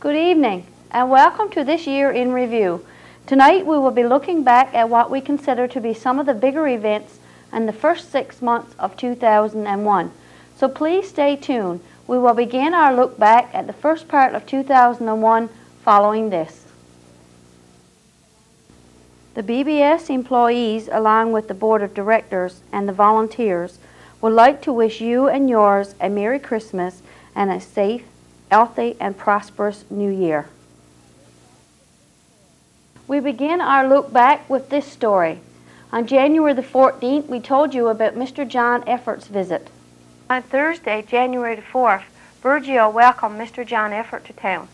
Good evening and welcome to this year in review. Tonight we will be looking back at what we consider to be some of the bigger events in the first 6 months of 2001. So please stay tuned. We will begin our look back at the first part of 2001 following this. The BBS employees, along with the Board of Directors and the volunteers, would like to wish you and yours a Merry Christmas and a safe, healthy, and prosperous New Year. We begin our look back with this story. On January the 14th, we told you about Mr. John Effort's visit. On Thursday, January the 4th, Burgeo welcomed Mr. John Effort to town.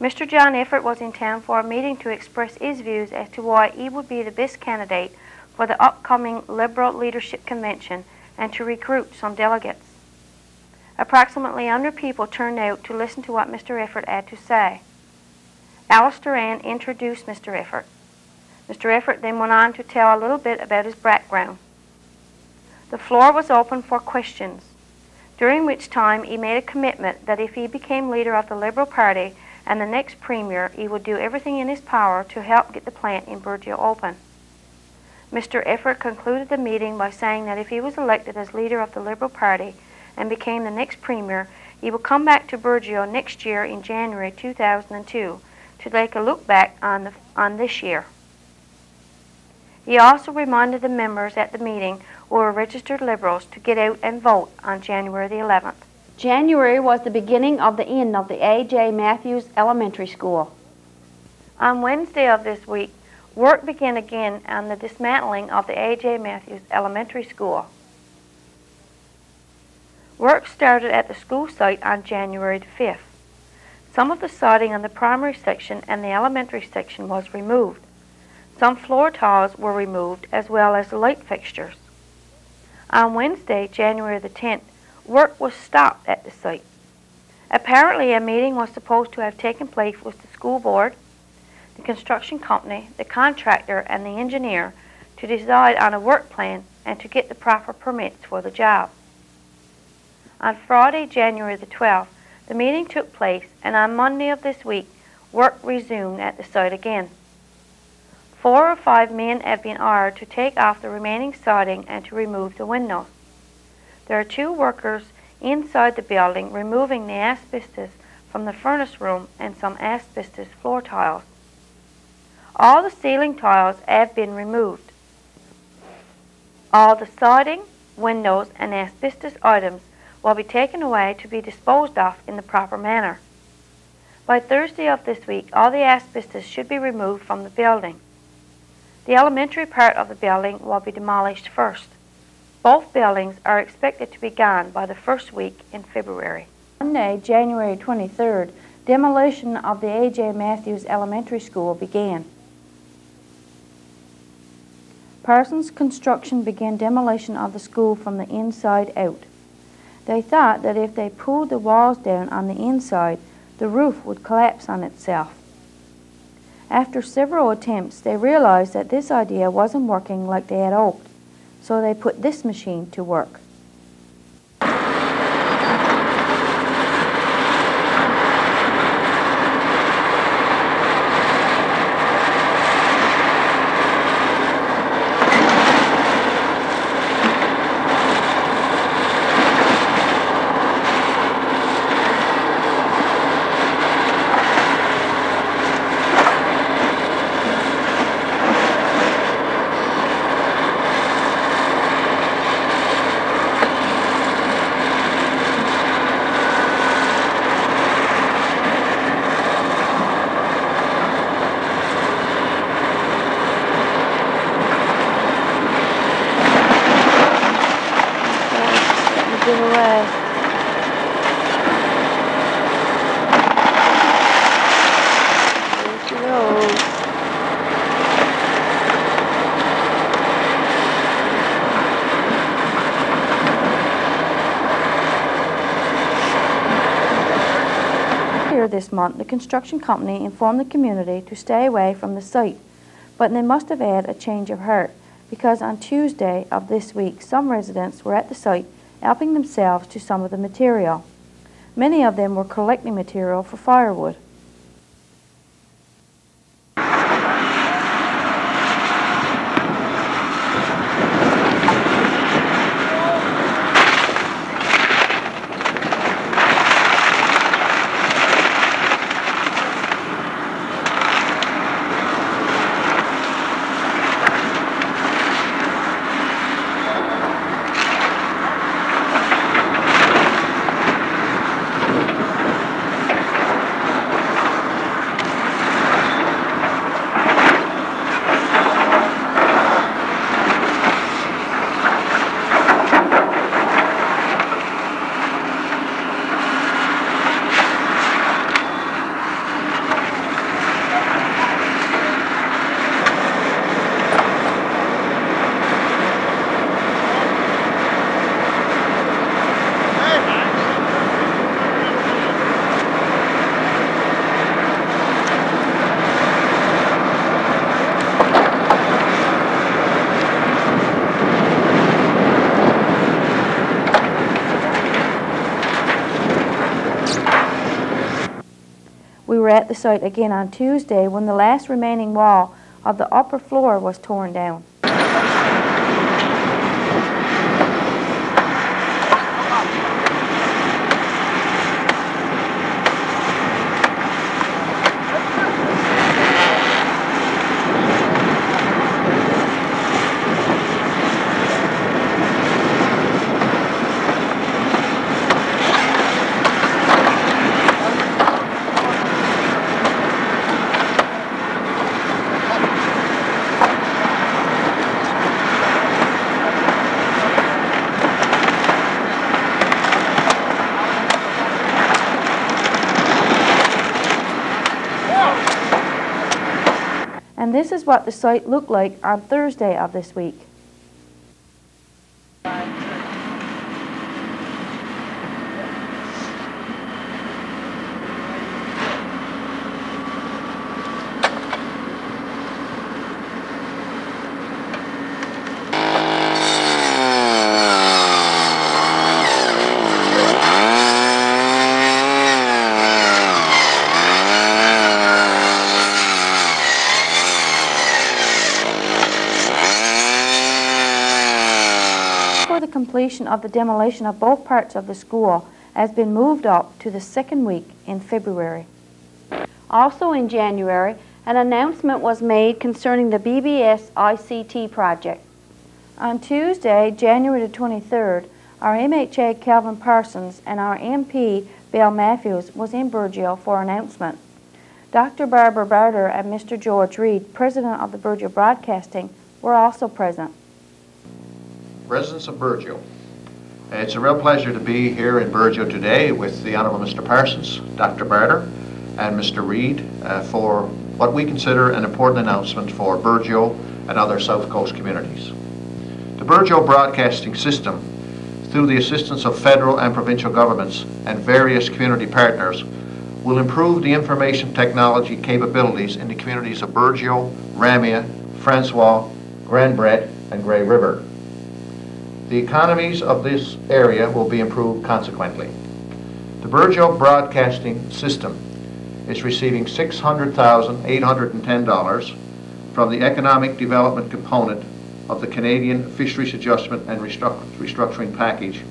Mr. John Effort was in town for a meeting to express his views as to why he would be the best candidate for the upcoming Liberal Leadership Convention and to recruit some delegates. Approximately 100 people turned out to listen to what Mr. Effort had to say. Alistair Ann introduced Mr. Effort. Mr. Effort then went on to tell a little bit about his background. The floor was open for questions, during which time he made a commitment that if he became leader of the Liberal Party and the next Premier, he would do everything in his power to help get the plant in Burgeo open. Mr. Effort concluded the meeting by saying that if he was elected as leader of the Liberal Party and became the next Premier, he would come back to Burgeo next year in January 2002 to take a look back on this year. He also reminded the members at the meeting who were registered Liberals to get out and vote on January the 11th. January was the beginning of the end of the A.J. Matthews Elementary School. On Wednesday of this week, work began again on the dismantling of the A.J. Matthews Elementary School. Work started at the school site on January the 5th. Some of the siding on the primary section and the elementary section was removed. Some floor tiles were removed as well as the light fixtures. On Wednesday, January the 10th, work was stopped at the site. Apparently a meeting was supposed to have taken place with the school board, the construction company, the contractor, and the engineer to decide on a work plan and to get the proper permits for the job. On Friday, January the 12th, the meeting took place, and on Monday of this week, work resumed at the site again. 4 or 5 men have been hired to take off the remaining siding and to remove the windows. There are 2 workers inside the building removing the asbestos from the furnace room and some asbestos floor tiles. All the ceiling tiles have been removed. All the siding, windows, and asbestos items will be taken away to be disposed of in the proper manner. By Thursday of this week, all the asbestos should be removed from the building. The elementary part of the building will be demolished first. Both buildings are expected to be gone by the first week in February. Monday, January 23rd, demolition of the A.J. Matthews Elementary School began. Parsons Construction began demolition of the school from the inside out. They thought that if they pulled the walls down on the inside, the roof would collapse on itself. After several attempts, they realized that this idea wasn't working like they had hoped, so they put this machine to work. This month, the construction company informed the community to stay away from the site, but they must have had a change of heart because on Tuesday of this week, some residents were at the site helping themselves to some of the material. Many of them were collecting material for firewood. We were at the site again on Tuesday when the last remaining wall of the upper floor was torn down. And this is what the site looked like on Thursday of this week. The completion of the demolition of both parts of the school has been moved up to the second week in February. Also in January, an announcement was made concerning the BBS ICT project. On Tuesday, January the 23rd, our MHA Calvin Parsons and our MP Bill Matthews was in Burgeo for announcement. Dr. Barbara Barter and Mr. George Reed, President of the Burgeo Broadcasting, were also present. Residents of Burgeo, it's a real pleasure to be here in Burgeo today with the Honourable Mr. Parsons, Dr. Barter and Mr. Reed for what we consider an important announcement for Burgeo and other South Coast communities. The Burgeo Broadcasting System, through the assistance of federal and provincial governments and various community partners, will improve the information technology capabilities in the communities of Burgeo, Ramea, Francois, Grand Bret and Grey River. The economies of this area will be improved consequently. The Burgeo Broadcasting System is receiving $600,810 from the Economic Development component of the Canadian Fisheries Adjustment and Restructuring Package,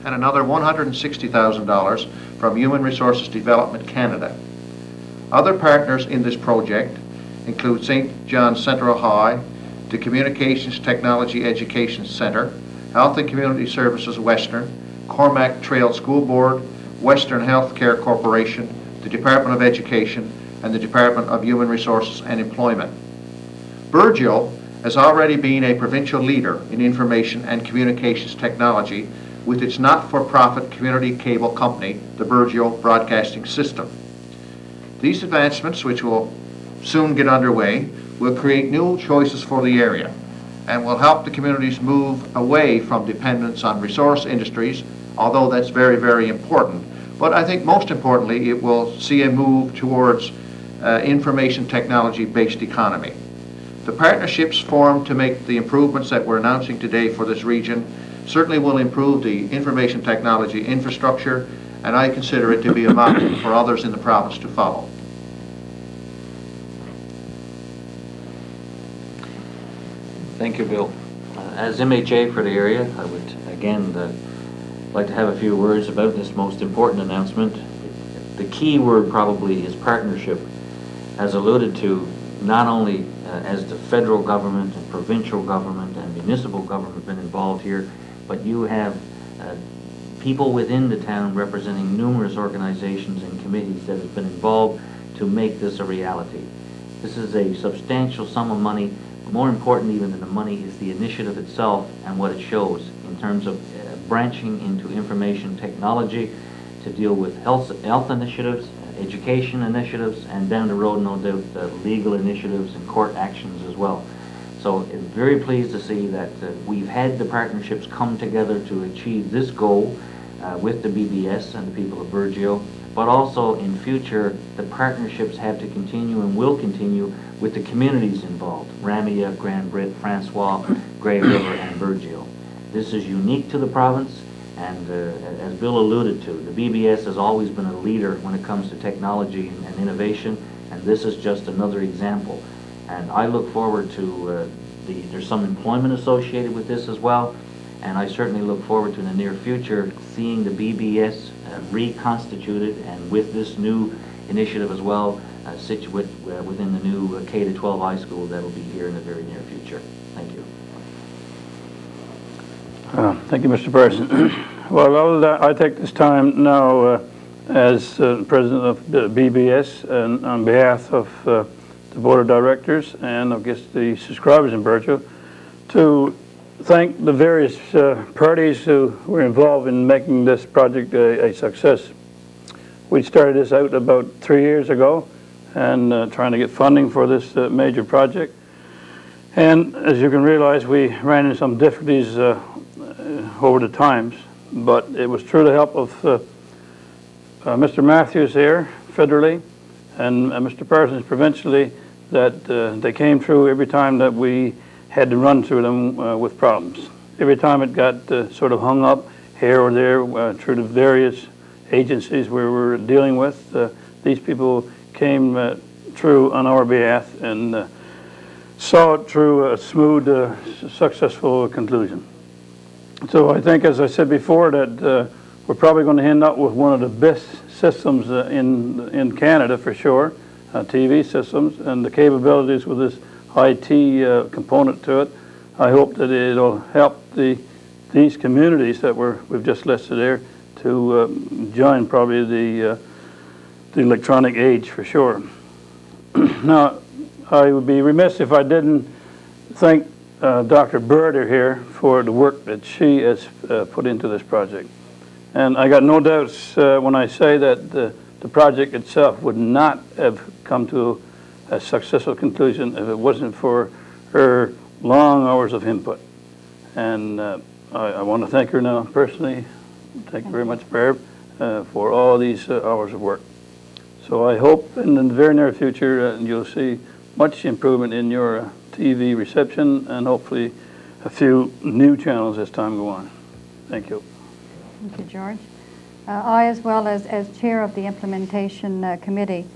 and another $160,000 from Human Resources Development Canada. Other partners in this project include St. John's Central High, the Communications Technology Education Centre, Health and Community Services Western, Cormac Trail School Board, Western Healthcare Corporation, the Department of Education, and the Department of Human Resources and Employment. Burgeo has already been a provincial leader in information and communications technology with its not-for-profit community cable company, the Burgeo Broadcasting System. These advancements, which will soon get underway, will create new choices for the area and will help the communities move away from dependence on resource industries, although that's very, very important. But I think most importantly, it will see a move towards information technology-based economy. The partnerships formed to make the improvements that we're announcing today for this region certainly will improve the information technology infrastructure and I consider it to be a model for others in the province to follow. Thank you, Bill. As MHA for the area, I would again like to have a few words about this most important announcement. The key word probably is partnership. As alluded to, not only has the federal government and provincial government and municipal government been involved here, but you have people within the town representing numerous organizations and committees that have been involved to make this a reality. This is a substantial sum of money. More important even than the money is the initiative itself and what it shows in terms of branching into information technology to deal with health initiatives, education initiatives, and down the road, no doubt, legal initiatives and court actions as well. So I'm very pleased to see that we've had the partnerships come together to achieve this goal with the BBS and the people of Burgeo, but also in future the partnerships have to continue and will continue with the communities involved, Ramia, Grand Brit, Francois, Grey River, and Burgeo. This is unique to the province, and as Bill alluded to, the BBS has always been a leader when it comes to technology and innovation, and this is just another example. And I look forward to, there's some employment associated with this as well, and I certainly look forward to in the near future seeing the BBS reconstituted and with this new initiative as well, situate within the new K-12 high school that will be here in the very near future. Thank you. Thank you, Mr. Parsons. Well, I take this time now as president of the BBS and on behalf of the board of directors and I guess the subscribers in Burgeo to thank the various parties who were involved in making this project a success. We started this out about 3 years ago and trying to get funding for this major project. And as you can realize, we ran into some difficulties over the times, but it was through the help of Mr. Matthews here federally and Mr. Parsons provincially that they came through every time that we had to run through them with problems. Every time it got sort of hung up here or there through the various agencies we were dealing with, these people came through on our behalf and saw it through a smooth, successful conclusion. So I think, as I said before, that we're probably going to end up with one of the best systems in Canada for sure, TV systems, and the capabilities with this IT component to it. I hope that it'll help these communities that we've just listed there to join probably the electronic age for sure. Now, I would be remiss if I didn't thank Dr. Berder here for the work that she has put into this project. And I got no doubts when I say that the project itself would not have come to a successful conclusion if it wasn't for her long hours of input. And I want to thank her now personally. Thank you very much, Barb, for all these hours of work. So I hope in the very near future you'll see much improvement in your TV reception and hopefully a few new channels as time goes on. Thank you. Thank you, George. I, as well as chair of the implementation committee,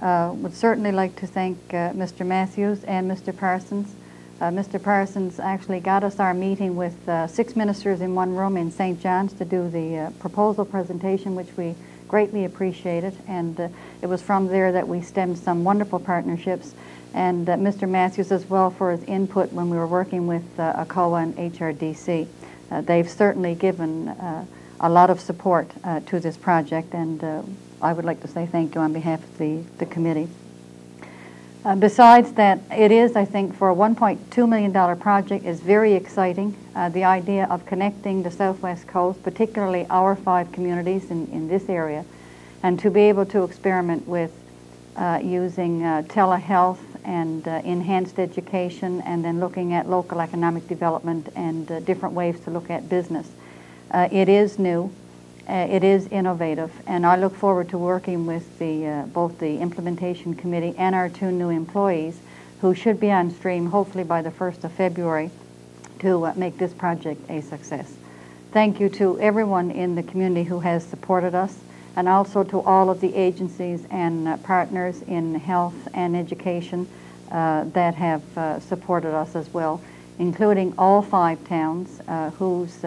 would certainly like to thank Mr. Matthews and Mr. Parsons. Mr. Parsons actually got us our meeting with 6 ministers in one room in St. John's to do the proposal presentation, which we greatly appreciated, and it was from there that we stemmed some wonderful partnerships, and Mr. Matthews as well for his input when we were working with ACOA and HRDC. They've certainly given a lot of support to this project, and I would like to say thank you on behalf of the committee. Besides that, it is, I think, for a $1.2 million project is very exciting. The idea of connecting the Southwest Coast, particularly our 5 communities in this area, and to be able to experiment with using telehealth and enhanced education, and then looking at local economic development and different ways to look at business. It is new. It is innovative, and I look forward to working with both the implementation committee and our 2 new employees who should be on stream hopefully by the 1st of February to make this project a success. Thank you to everyone in the community who has supported us, and also to all of the agencies and partners in health and education that have supported us as well, including all 5 towns whose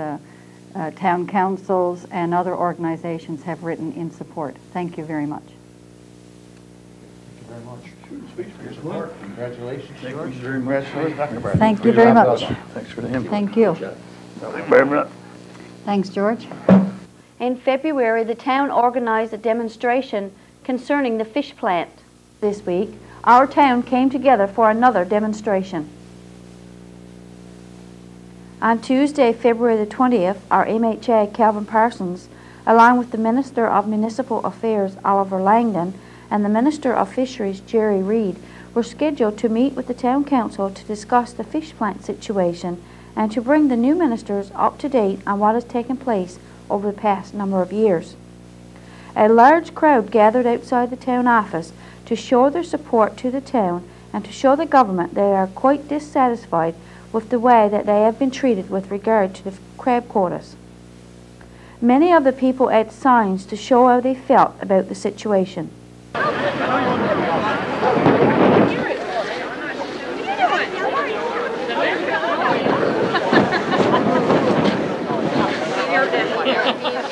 town councils and other organizations have written in support. Thank you very much. Thank you very much. Speaks for your support. Congratulations, George. Thank you very much. Thank you very much. Thanks for the input. Thank you. Thanks, George. In February, the town organized a demonstration concerning the fish plant. This week, our town came together for another demonstration. On Tuesday, February the 20th, our MHA, Calvin Parsons, along with the Minister of Municipal Affairs, Oliver Langdon, and the Minister of Fisheries, Jerry Reed, were scheduled to meet with the Town Council to discuss the fish plant situation and to bring the new ministers up to date on what has taken place over the past number of years. A large crowd gathered outside the town office to show their support to the town and to show the government they are quite dissatisfied with the way that they have been treated with regard to the crab quotas. Many of the people had signs to show how they felt about the situation.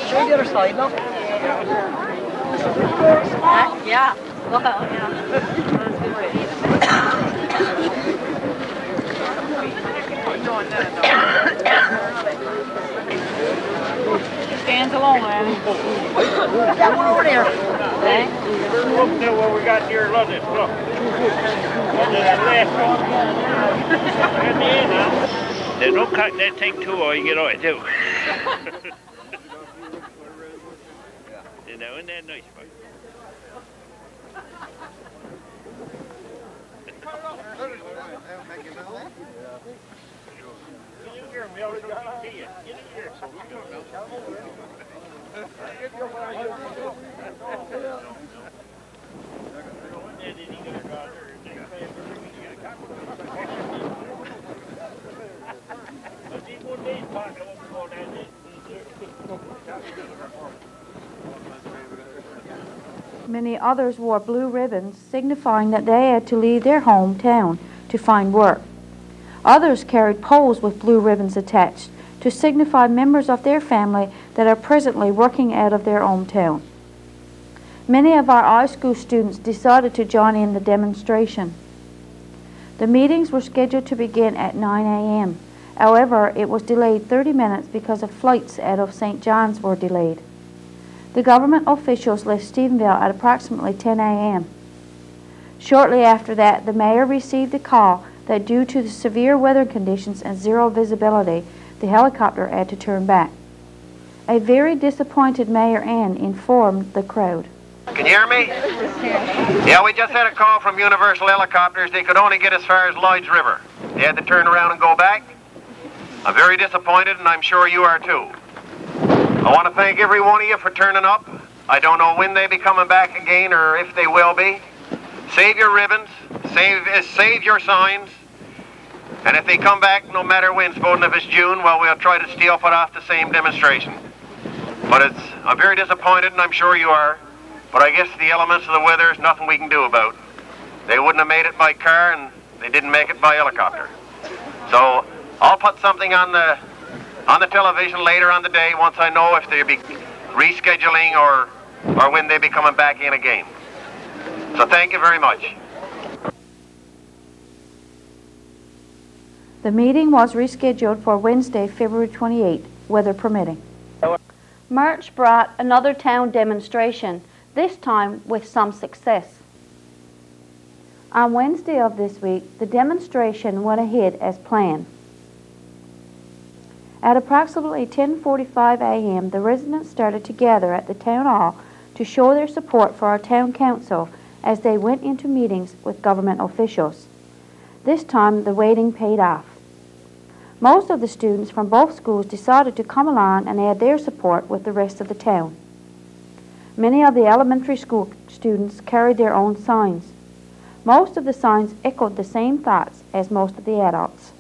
The other side, look. Yeah. Well, Stands alone, man. That one over there. Look there what we got here, look it, look. At the end, huh? They don't cut that thing too or you get on it too. You know, isn't that nice, buddy? Many others wore blue ribbons signifying that they had to leave their hometown to find work. Others carried poles with blue ribbons attached to signify members of their family that are presently working out of their hometown. Many of our high school students decided to join in the demonstration. The meetings were scheduled to begin at 9 a.m. However, it was delayed 30 minutes because of flights out of St. John's were delayed. The government officials left Stephenville at approximately 10 a.m. Shortly after that, the mayor received a call that due to the severe weather conditions and zero visibility, the helicopter had to turn back. A very disappointed Mayor Ann informed the crowd. Can you hear me? Yeah, we just had a call from Universal Helicopters. They could only get as far as Lloyd's River. They had to turn around and go back. I'm very disappointed, and I'm sure you are too. I want to thank every one of you for turning up. I don't know when they'll be coming back again or if they will be. Save your ribbons, save your signs, and if they come back, no matter when, supposing if it's June, well, we'll try to still put off the same demonstration. But I'm very disappointed, and I'm sure you are, but I guess the elements of the weather is nothing we can do about. They wouldn't have made it by car, and they didn't make it by helicopter. So I'll put something on the television later on the day once I know if they'll be rescheduling or when they'll be coming back in again. So thank you very much. The meeting was rescheduled for Wednesday, February 28, weather permitting. March brought another town demonstration, this time with some success. On Wednesday of this week, the demonstration went ahead as planned. At approximately 10:45 a.m., the residents started to gather at the town hall to show their support for our town council as they went into meetings with government officials. This time, the waiting paid off. Most of the students from both schools decided to come along and add their support with the rest of the town. Many of the elementary school students carried their own signs. Most of the signs echoed the same thoughts as most of the adults.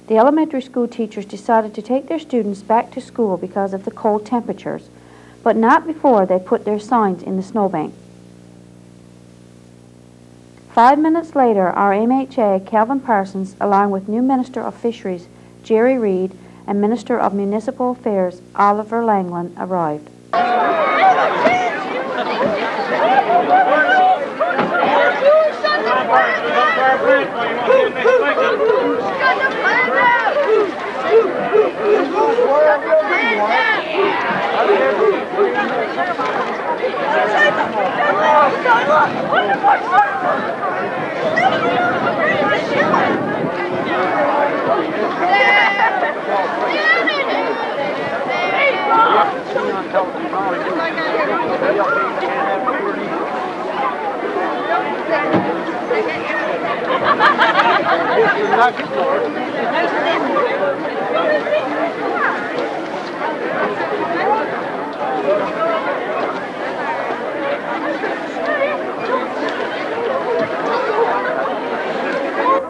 The elementary school teachers decided to take their students back to school because of the cold temperatures, but not before they put their signs in the snowbank. 5 minutes later, our MHA, Calvin Parsons, along with new Minister of Fisheries, Jerry Reed, and Minister of Municipal Affairs, Oliver Langland, arrived.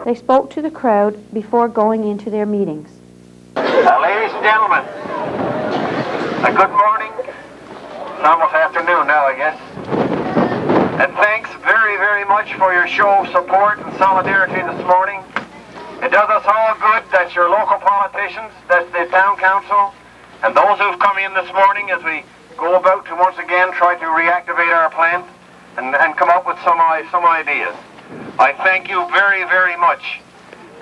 They spoke to the crowd before going into their meetings. Ladies and gentlemen, good morning. It's almost afternoon now, I guess. And thanks very, very much for your show of support and solidarity this morning. It does us all good. That's your local politicians, that's the town council, and those who've come in this morning as we go about to once again try to reactivate our plant and come up with some ideas. I thank you very, very much.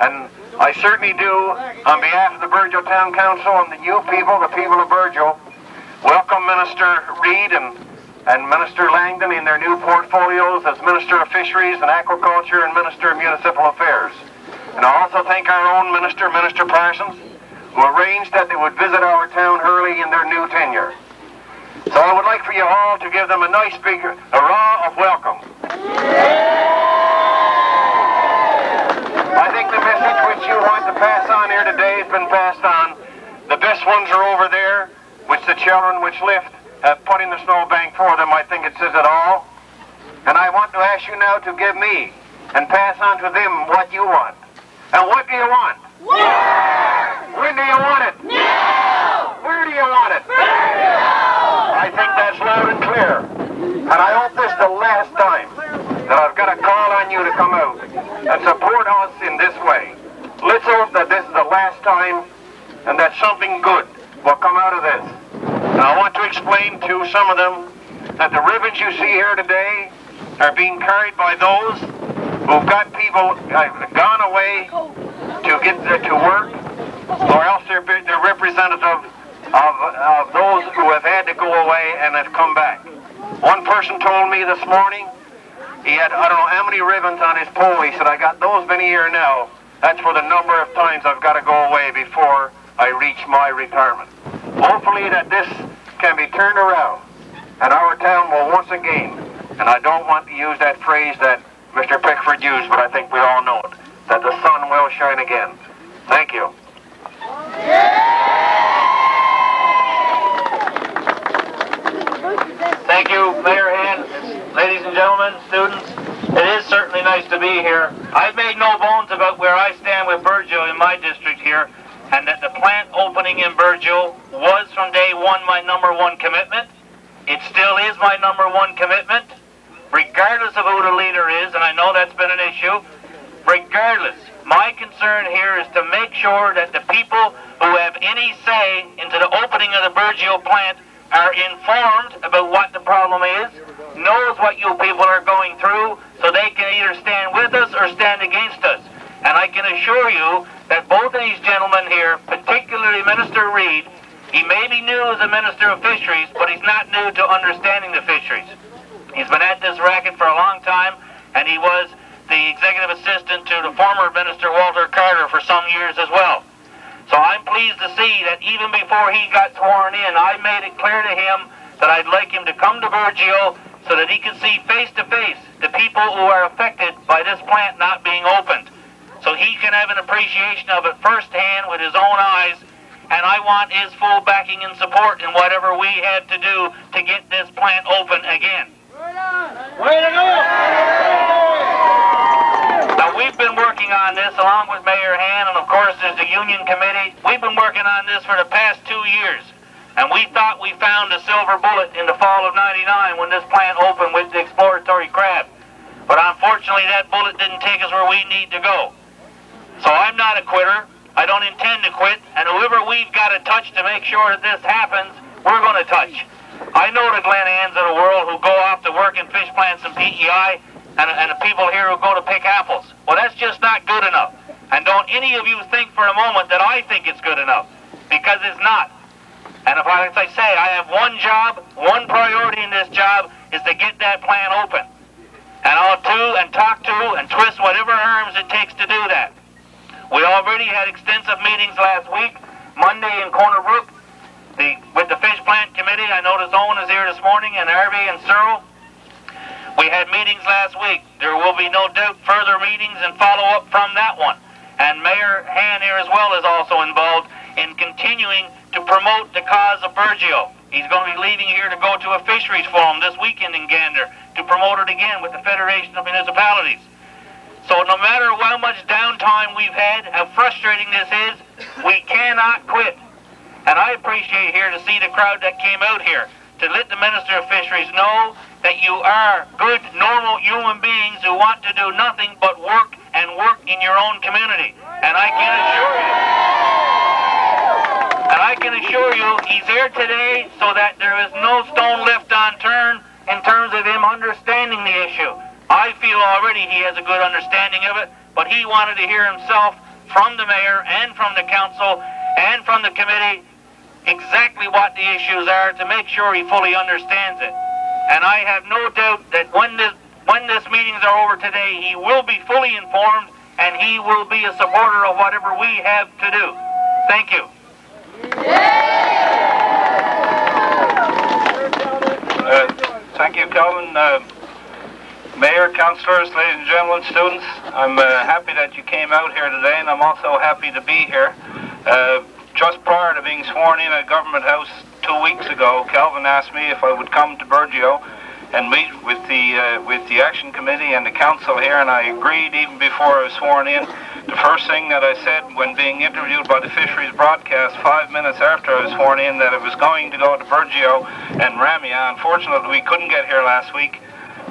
And I certainly do, on behalf of the Burgeo Town Council and the people of Burgeo, welcome Minister Reed and Minister Langdon in their new portfolios as Minister of Fisheries and Aquaculture and Minister of Municipal Affairs. And I also thank our own Minister, Minister Parsons, who arranged that they would visit our town early in their new tenure. So I would like for you all to give them a nice big hurrah of welcome. I think the message which you want to pass on here today has been passed on. The best ones are over there, which the children which lift have put in the snowbank for them. I think it says it all. And I want to ask you now to give me and pass on to them what you want. And what do you want? Where? When do you want it? Now! Where do you want it? Now! I think that's loud and clear. And I hope this is the last time that I've got to call on you to come out and support us in this way. Let's hope that this is the last time and that something good will come out of this. And I want to explain to some of them that the ribbons you see here today are being carried by those who've got people gone away to get to work, or else they're representative of those who have had to go away and have come back. One person told me this morning he had, I don't know how many ribbons on his pole. He said, I got those many here now. That's for the number of times I've got to go away before I reach my retirement. Hopefully that this can be turned around and our town will once again, and I don't want to use that phrase that Mr. Pickford used, but I think we all know it, that the sun will shine again. Thank you. Thank you, Mayor Hand. Ladies and gentlemen, students, it is certainly nice to be here. I've made no bones about where I stand with Burgeo in my district here, and that the plant opening in Burgeo was from day one my #1 commitment. It still is my #1 commitment, regardless of who the leader is, and I know that's been an issue. Regardless, my concern here is to make sure that the people who have any say into the opening of the Burgeo plant are informed about what the problem is, knows what you people are going through, so they can either stand with us or stand against us. And I can assure you that both of these gentlemen here, particularly Minister Reed, he may be new as a Minister of Fisheries, but he's not new to understanding the fisheries. He's been at this racket for a long time, and he was the executive assistant to the former Minister Walter Carter for some years as well. So I'm pleased to see that even before he got sworn in, I made it clear to him that I'd like him to come to Burgeo so that he can see face to face the people who are affected by this plant not being opened. So he can have an appreciation of it firsthand with his own eyes, and I want his full backing and support in whatever we have to do to get this plant open again. Way to go! Now we've been working on this along with Mayor Han, and of course there's the Union Committee. We've been working on this for the past 2 years, and we thought we found a silver bullet in the fall of '99 when this plant opened with the exploratory crab. But unfortunately that bullet didn't take us where we need to go. So I'm not a quitter. I don't intend to quit, and whoever we've got to touch to make sure that this happens, we're going to touch. I know the Glen Anns of the world who go off to work in fish plants and PEI, and the people here who go to pick apples. Well, that's just not good enough. And don't any of you think for a moment that I think it's good enough, because it's not. And as I say, I have one job, one priority in this job is to get that plant open. And I'll do and talk to and twist whatever arms it takes to do that. We already had extensive meetings last week, Monday in Corner Brook, with the Fish Plant Committee. I noticed Owen is here this morning, and Harvey and Cyril. We had meetings last week. There will be no doubt further meetings and follow-up from that one. And Mayor Han here as well is also involved in continuing to promote the cause of Burgeo. He's going to be leaving here to go to a fisheries forum this weekend in Gander to promote it again with the Federation of Municipalities. So no matter how much downtime we've had, how frustrating this is, we cannot quit. And I appreciate here to see the crowd that came out here to let the Minister of Fisheries know that you are good, normal human beings who want to do nothing but work and work in your own community. And I can assure you, he's here today so that there is no stone left unturned in terms of him understanding the issue. I feel already he has a good understanding of it, but he wanted to hear himself from the mayor and from the council and from the committee exactly what the issues are to make sure he fully understands it. And I have no doubt that when this meetings are over today, he will be fully informed and he will be a supporter of whatever we have to do. Thank you. Thank you, Calvin. Mayor, councillors, ladies and gentlemen, students, I'm happy that you came out here today, and I'm also happy to be here. Just prior to being sworn in at Government House 2 weeks ago, Calvin asked me if I would come to Burgeo and meet with the Action Committee and the Council here, and I agreed even before I was sworn in. The first thing that I said when being interviewed by the Fisheries broadcast 5 minutes after I was sworn in, that I was going to go to Burgeo and Ramia. Unfortunately, we couldn't get here last week,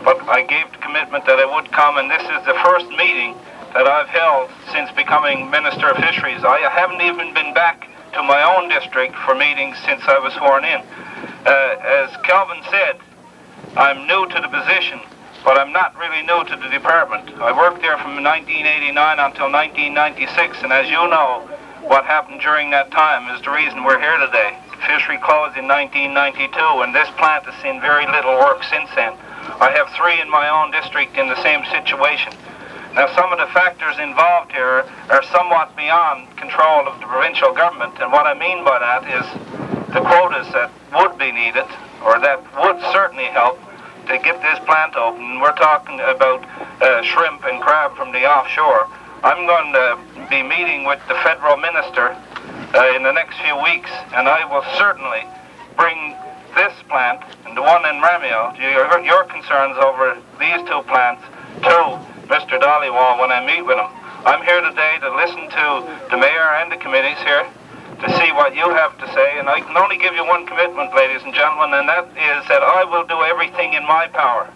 but I gave the commitment that I would come, and this is the first meeting that I've held since becoming Minister of Fisheries. I haven't even been back to my own district for meetings since I was sworn in. As Calvin said, I'm new to the position, but I'm not really new to the department. I worked there from 1989 until 1996, and as you know, what happened during that time is the reason we're here today. The fishery closed in 1992, and this plant has seen very little work since then. I have 3 in my own district in the same situation. Now, some of the factors involved here are somewhat beyond control of the provincial government, and what I mean by that is the quotas that would be needed, or that would certainly help to get this plant open. We're talking about shrimp and crab from the offshore. I'm going to be meeting with the federal minister in the next few weeks, and I will certainly bring this plant and the one in Ramio, your concerns over these 2 plants, to Mr. Dollywall when I meet with him. I'm here today to listen to the mayor and the committees here to see what you have to say, and I can only give you one commitment, ladies and gentlemen, and that is that I will do everything in my power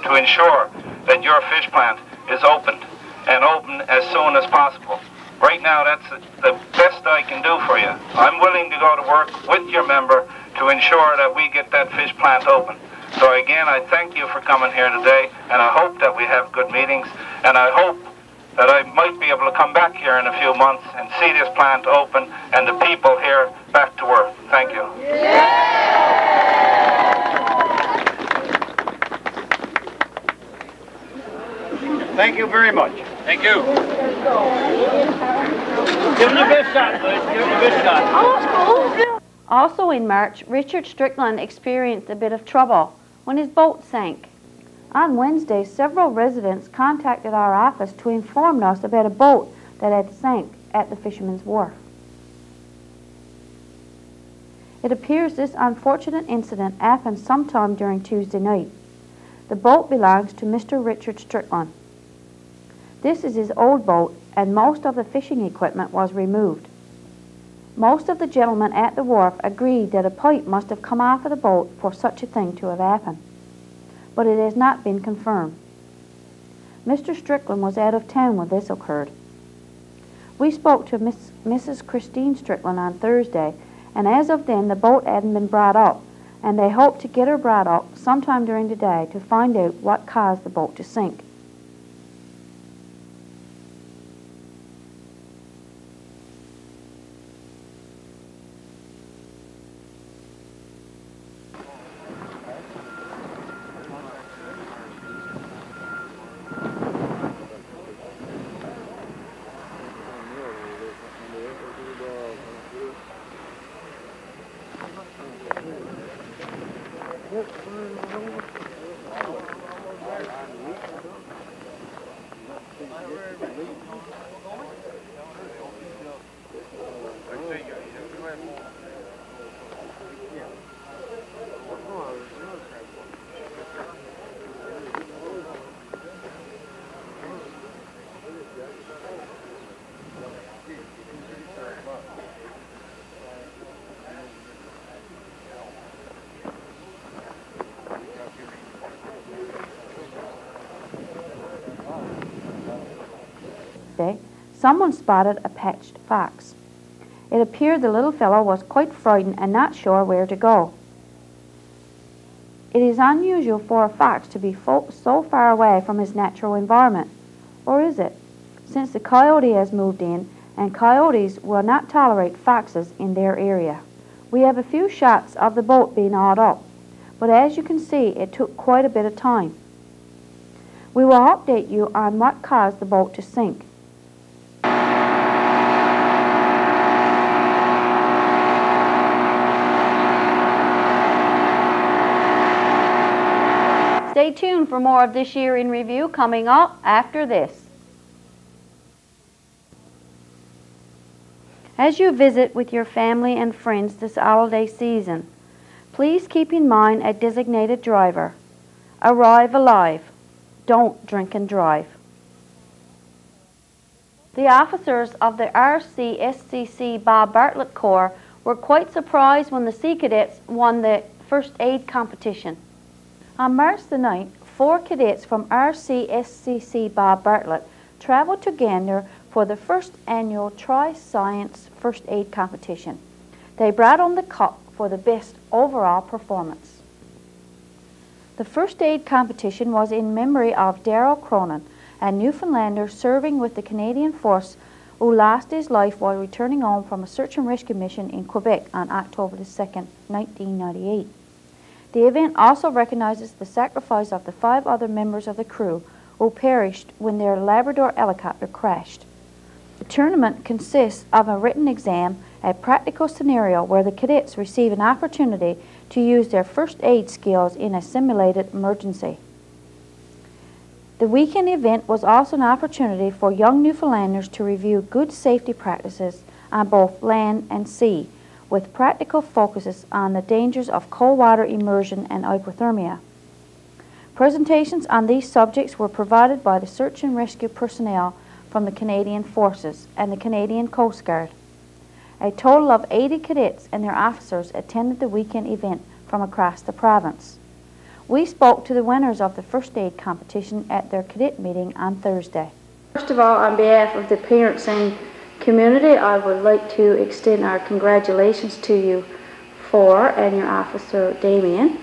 to ensure that your fish plant is opened, and open as soon as possible. Right now, that's the best I can do for you. I'm willing to go to work with your member to ensure that we get that fish plant open. So again, I thank you for coming here today, and I hope that we have good meetings, and I hope that I might be able to come back here in a few months and see this plant open and the people here back to work. Thank you. Thank you very much. Thank you. Give him the best shot, boys. Give him the best shot. Also in March, Richard Strickland experienced a bit of trouble when his boat sank. On Wednesday, several residents contacted our office to inform us about a boat that had sank at the Fisherman's Wharf. It appears this unfortunate incident happened sometime during Tuesday night. The boat belongs to Mr. Richard Strickland. This is his old boat, and most of the fishing equipment was removed. Most of the gentlemen at the wharf agreed that a pipe must have come off of the boat for such a thing to have happened, but it has not been confirmed. Mr. Strickland was out of town when this occurred. We spoke to Mrs. Christine Strickland on Thursday, and as of then the boat hadn't been brought up, and they hoped to get her brought up sometime during the day to find out what caused the boat to sink. Someone spotted a patched fox. It appeared the little fellow was quite frightened and not sure where to go. It is unusual for a fox to be so far away from his natural environment, or is it? Since the coyote has moved in, and coyotes will not tolerate foxes in their area. We have a few shots of the boat being hauled up, but as you can see, it took quite a bit of time. We will update you on what caused the boat to sink. Stay tuned for more of This Year in Review coming up after this. As you visit with your family and friends this holiday season, please keep in mind a designated driver. Arrive alive. Don't drink and drive. The officers of the RCSCC Bob Bartlett Corps were quite surprised when the Sea Cadets won the first aid competition. On March the 9th, 4 cadets from RCSCC Bob Bartlett traveled to Gander for the first annual Tri-Science First Aid Competition. They brought home the cup for the best overall performance. The first aid competition was in memory of Darrell Cronin, a Newfoundlander serving with the Canadian Force who lost his life while returning home from a search and rescue mission in Quebec on October 2, 1998. The event also recognizes the sacrifice of the 5 other members of the crew who perished when their Labrador helicopter crashed. The tournament consists of a written exam, a practical scenario where the cadets receive an opportunity to use their first aid skills in a simulated emergency. The weekend event was also an opportunity for young Newfoundlanders to review good safety practices on both land and sea, with practical focuses on the dangers of cold water immersion and hypothermia. Presentations on these subjects were provided by the search and rescue personnel from the Canadian Forces and the Canadian Coast Guard. A total of 80 cadets and their officers attended the weekend event from across the province. We spoke to the winners of the first aid competition at their cadet meeting on Thursday. First of all, on behalf of the parents and community, I would like to extend our congratulations to you and your officer Damien.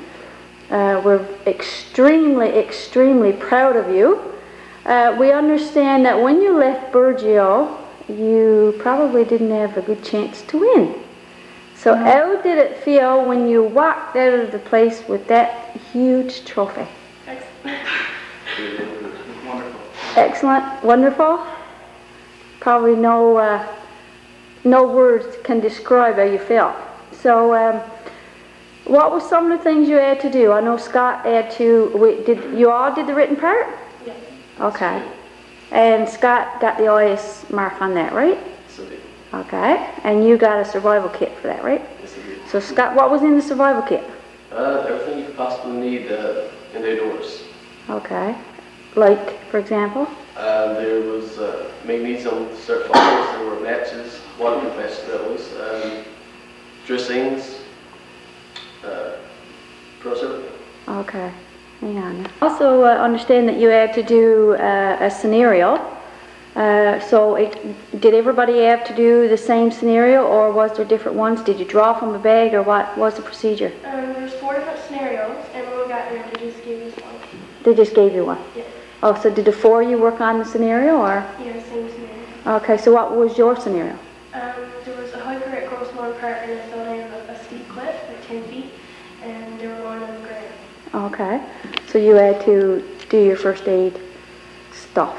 We're extremely proud of you. We understand that when you left Burgeo, you probably didn't have a good chance to win. So how did it feel when you walked out of the place with that huge trophy? Excellent, wonderful. Probably no words can describe how you felt. So what were some of the things you had to do? I know Scott had to, you all did the written part? Yes. Okay. And Scott got the IS mark on that, right? Yes, I did. Okay. And you got a survival kit for that, right? Yes, I did. So Scott, what was in the survival kit? Everything you could possibly need in the outdoors. Okay. Like, for example? There was magnesium sulfides, there were matches, water vegetables, dressings, process. Okay, hang on. Also understand that you had to do a scenario. Did everybody have to do the same scenario, or was there different ones? Did you draw from a bag, or what was the procedure? There's 4 different scenarios, and when we got there, they just gave us one. They just gave you one? Yeah. Oh, so did the 4 of you work on the scenario, or? Yeah, same scenario. Okay, so what was your scenario? There was a hiker at Grossmont Park, and they fell down a steep cliff at 10 feet, and they were lying on the ground. Okay, so you had to do your first aid stuff.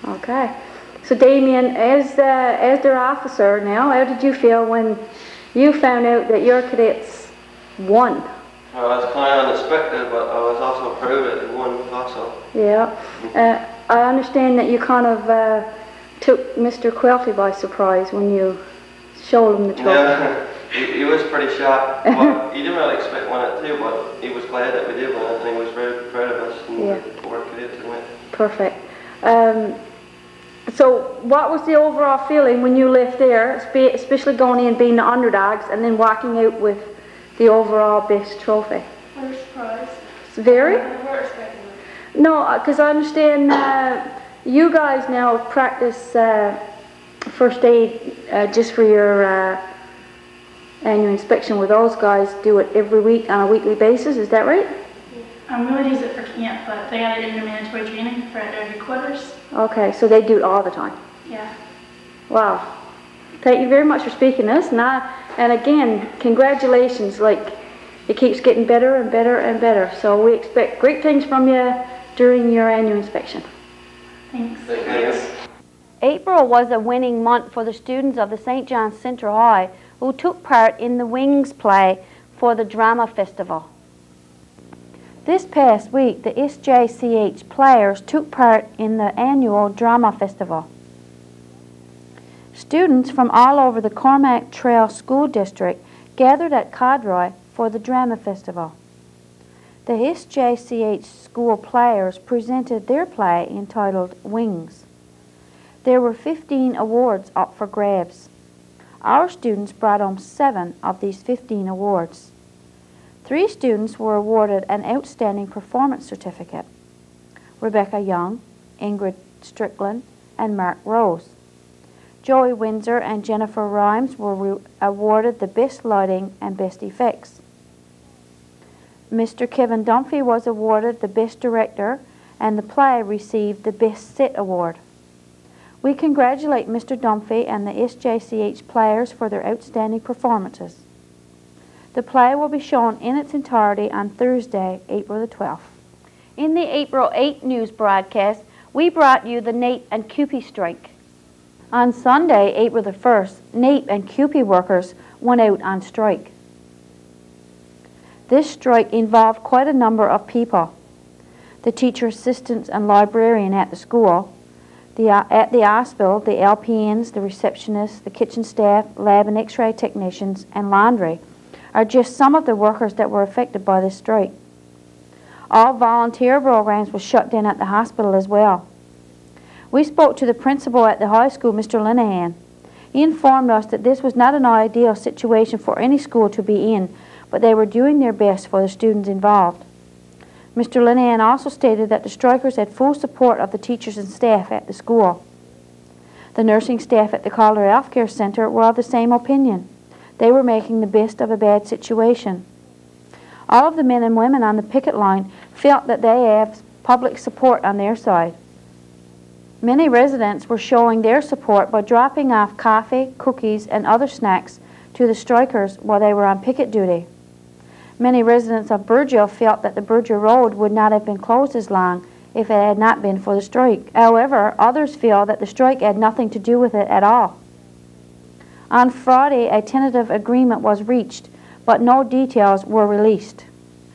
Okay, so Damien, as their officer now, how did you feel when you found out that your cadets won? Well, I was kind of unexpected, but I was also proud that they won also. Yeah, I understand that you kind of took Mr. Quelfy by surprise when you showed him the trophy. Yeah, he was pretty shocked. Well, he didn't really expect one too, but he was glad that we did win. I think he was very proud of us and the 4 cadets who went. Perfect. So what was the overall feeling when you left there, especially going in being the underdogs and then walking out with the overall best trophy? We were surprised. Very? We weren't expecting it. No, because I understand you guys now practice first aid just for your annual inspection, where those guys do it every week on a weekly basis, is that right? We would use it for camp, but they got it in their mandatory training for at their headquarters. Okay, so they do it all the time? Yeah. Wow. Thank you very much for speaking this. And again, congratulations. Like, it keeps getting better and better and better. So we expect great things from you during your annual inspection. Thanks. April was a winning month for the students of the St. John's Central High who took part in the Wings play for the Drama Festival. This past week, the SJCH players took part in the annual Drama Festival. Students from all over the Cormac Trail School District gathered at Codroy for the Drama Festival. The SJCH school players presented their play entitled Wings. There were 15 awards up for grabs. Our students brought home 7 of these 15 awards. 3 students were awarded an Outstanding Performance Certificate: Rebecca Young, Ingrid Strickland, and Mark Rose. Joey Windsor and Jennifer Rhymes were awarded the Best Lighting and Best Effects. Mr. Kevin Dunphy was awarded the Best Director, and the play received the Best Set Award. We congratulate Mr. Dunphy and the SJCH players for their outstanding performances. The play will be shown in its entirety on Thursday, April the 12th. In the April 8 news broadcast, we brought you the NAPE and CUPE strike. On Sunday, April the 1st, NAPE and CUPE workers went out on strike. This strike involved quite a number of people: the teacher assistants and librarian at the school, at the hospital, the LPNs, the receptionists, the kitchen staff, lab and x-ray technicians, and laundry are just some of the workers that were affected by this strike. All volunteer programs were shut down at the hospital as well. We spoke to the principal at the high school, Mr. Linehan. He informed us that this was not an ideal situation for any school to be in, but they were doing their best for the students involved. Mr. Linehan also stated that the strikers had full support of the teachers and staff at the school. The nursing staff at the Calder Health Care Center were of the same opinion. They were making the best of a bad situation. All of the men and women on the picket line felt that they have public support on their side. Many residents were showing their support by dropping off coffee, cookies, and other snacks to the strikers while they were on picket duty. Many residents of Burgeo felt that the Burgeo Road would not have been closed as long if it had not been for the strike. However, others feel that the strike had nothing to do with it at all. On Friday, a tentative agreement was reached, but no details were released.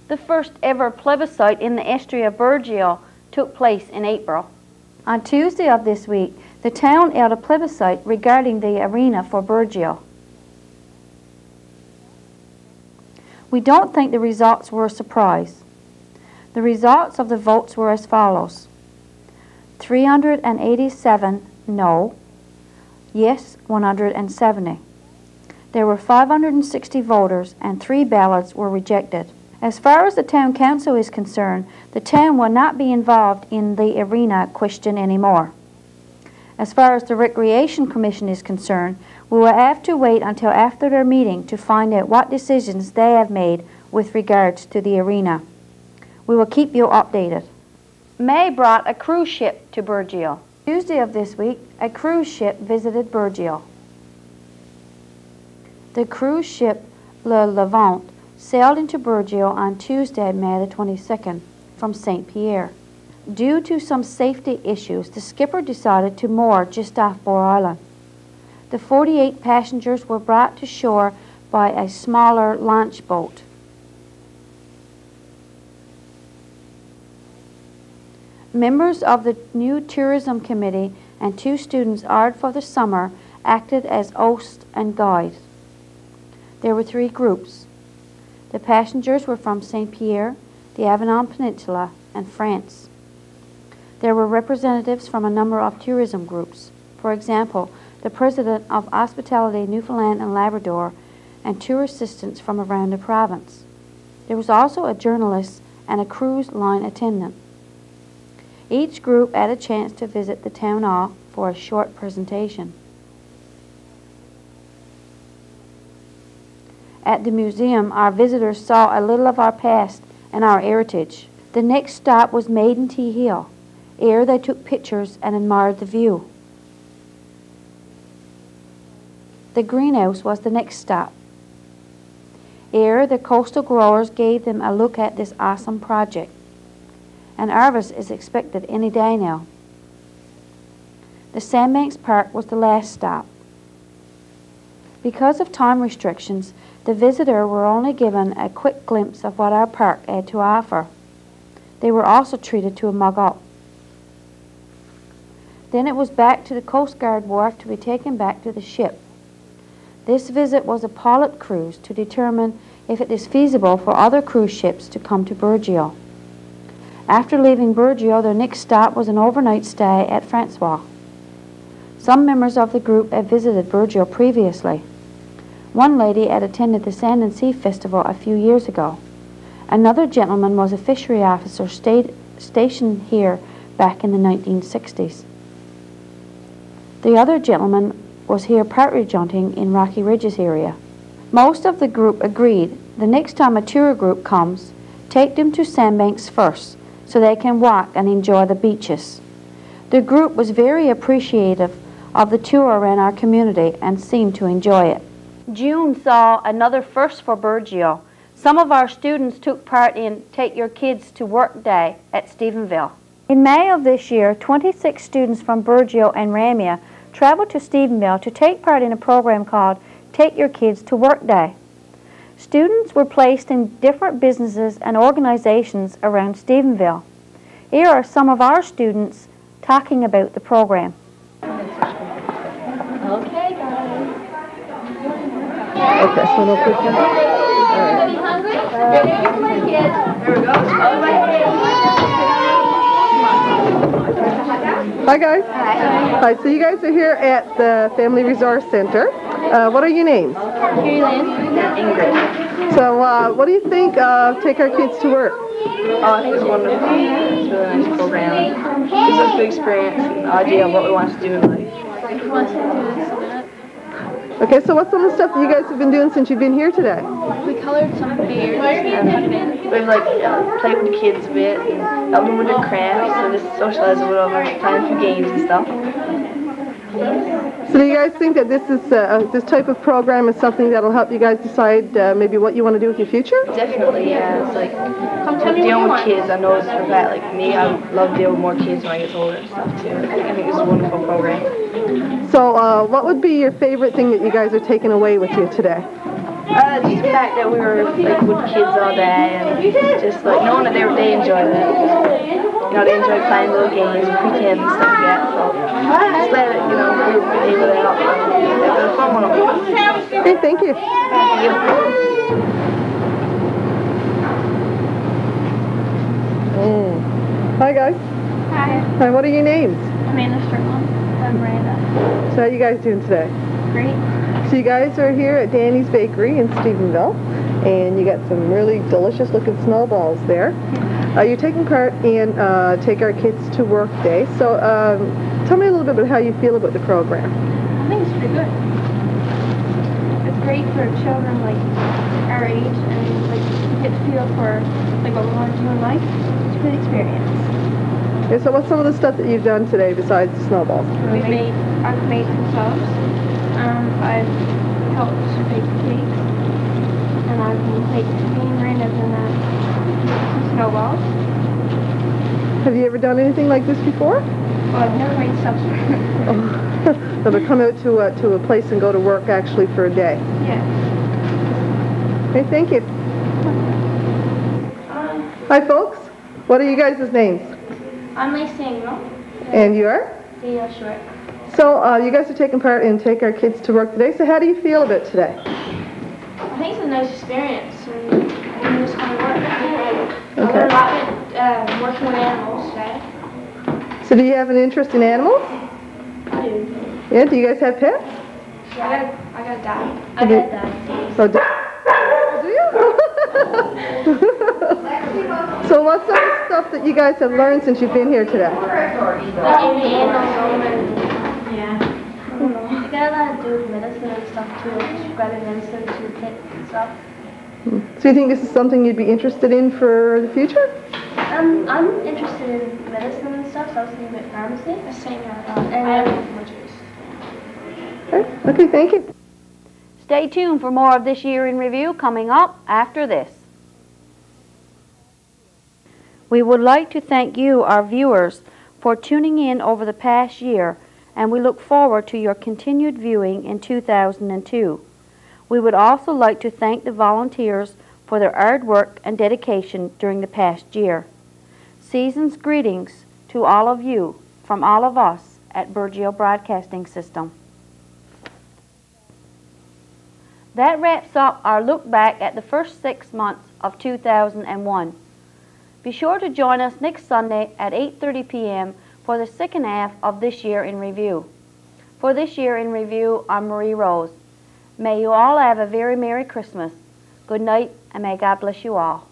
The first ever plebiscite in the estuary of Burgeo took place in April. On Tuesday of this week, the town held a plebiscite regarding the arena for Burgeo. We don't think the results were a surprise. The results of the votes were as follows. 387 no, yes 170. There were 560 voters and 3 ballots were rejected. As far as the town council is concerned, the town will not be involved in the arena question anymore. As far as the Recreation Commission is concerned, we will have to wait until after their meeting to find out what decisions they have made with regards to the arena. We will keep you updated. May brought a cruise ship to Burgeo. Tuesday of this week, a cruise ship visited Burgeo. The cruise ship Le Levant sailed into Burgeo on Tuesday, May the 22nd, from St. Pierre. Due to some safety issues, the skipper decided to moor just off Boar Island. The 48 passengers were brought to shore by a smaller launch boat. Members of the new tourism committee and 2 students hired for the summer acted as hosts and guides. There were 3 groups. The passengers were from St. Pierre, the Avignon Peninsula, and France. There were representatives from a number of tourism groups. For example, the president of Hospitality Newfoundland and Labrador and tour assistants from around the province. There was also a journalist and a cruise line attendant. Each group had a chance to visit the town hall for a short presentation. At the museum, our visitors saw a little of our past and our heritage. The next stop was Maiden Tea Hill. Here they took pictures and admired the view. The greenhouse was the next stop. Here the coastal growers gave them a look at this awesome project. An harvest is expected any day now. The Sandbanks Park was the last stop. Because of time restrictions, the visitor were only given a quick glimpse of what our park had to offer. They were also treated to a mug up. Then it was back to the Coast Guard wharf to be taken back to the ship. This visit was a pilot cruise to determine if it is feasible for other cruise ships to come to Burgeo. After leaving Burgeo, their next stop was an overnight stay at Francois. Some members of the group had visited Burgeo previously. One lady had attended the Sand and Sea Festival a few years ago. Another gentleman was a fishery officer stationed here back in the 1960s. The other gentleman was here partridge hunting in Rocky Ridges area. Most of the group agreed the next time a tour group comes, take them to Sandbanks first so they can walk and enjoy the beaches. The group was very appreciative of the tour around our community and seemed to enjoy it. June saw another first for Burgeo. Some of our students took part in Take Your Kids to Work Day at Stephenville. In May of this year, 26 students from Burgeo and Ramia traveled to Stephenville to take part in a program called Take Your Kids to Work Day. Students were placed in different businesses and organizations around Stephenville. Here are some of our students talking about the program. Okay, guys. Okay, so no quick one. Everybody hungry? Here's my kids. There we go. Hi guys. Hi. Hi, so you guys are here at the Family Resource Center. What are your names? Carrie Lynn and Ingrid. So what do you think of Take Our Kids to Work? Oh, I think it's wonderful. It's a really nice program. It gives us good experience and idea of what we want to do in life. Okay, so what's some of the stuff that you guys have been doing since you've been here today? We colored some bears and we've played with the kids a bit and helped them with their crafts and just socialized a little bit, playing some games and stuff. So do you guys think that this type of program is something that'll help you guys decide maybe what you want to do with your future? Definitely, yeah. It's like dealing with kids. I know it's for that. Like me, I love dealing with more kids when I get older and stuff too. I think it's a wonderful program. So what would be your favorite thing that you guys are taking away with you today? Just the fact that we were like with kids all day and just like knowing that they enjoyed it. You know, they enjoyed playing little games and pretend and stuff like that. So just glad that, you know, we were able to help them. It was a fun one. Okay, thank you. Thank you. Hi guys. Hi. Hi, what are your names? Amanda Strickland. I'm Miranda. So how are you guys doing today? Great. So you guys are here at Danny's Bakery in Stephenville, and you got some really delicious looking snowballs there. You're taking part in Take Our Kids to Work Day. So tell me a little bit about how you feel about the program. I think it's pretty good. It's great for children like our age, and like get to feel for like what we want to do in life. It's a good experience. Okay, so what's some of the stuff that you've done today besides the snowballs? I've made some clubs. I've helped bake cakes, and I've been making Miranda's and some snowballs. Have you ever done anything like this before? Well, I've never made substitute. So to come out to a place and go to work actually for a day. Yeah. Okay, thank you. Hi, folks. What are you guys' names? I'm Lacey Engel. And you are? Daniel Short. So you guys are taking part in Take Our Kids to Work today. So how do you feel about today? I think it's a nice experience, and I just want to work. I learned a lot working with animals today. So do you have an interest in animals? I do. Yeah, do you guys have pets? Yeah, I got a dad. I got a dad. So do you? So what's some of the stuff that you guys have learned since you've been here today? Yeah. I don't know. You got a lot to do with medicine and stuff too, like grabbing medicine to kits and stuff. So you think this is something you'd be interested in for the future? I'm interested in medicine and stuff, so I was thinking about pharmacy. The same. And I have much use. Okay, thank you. Stay tuned for more of This Year in Review coming up after this. We would like to thank you, our viewers, for tuning in over the past year, and we look forward to your continued viewing in 2002. We would also like to thank the volunteers for their hard work and dedication during the past year. Season's greetings to all of you from all of us at Burgeo Broadcasting System. That wraps up our look back at the first 6 months of 2001. Be sure to join us next Sunday at 8:30 p.m. for the second half of This Year in Review. For This Year in Review, I'm Marie Rose. May you all have a very Merry Christmas. Good night, and may God bless you all.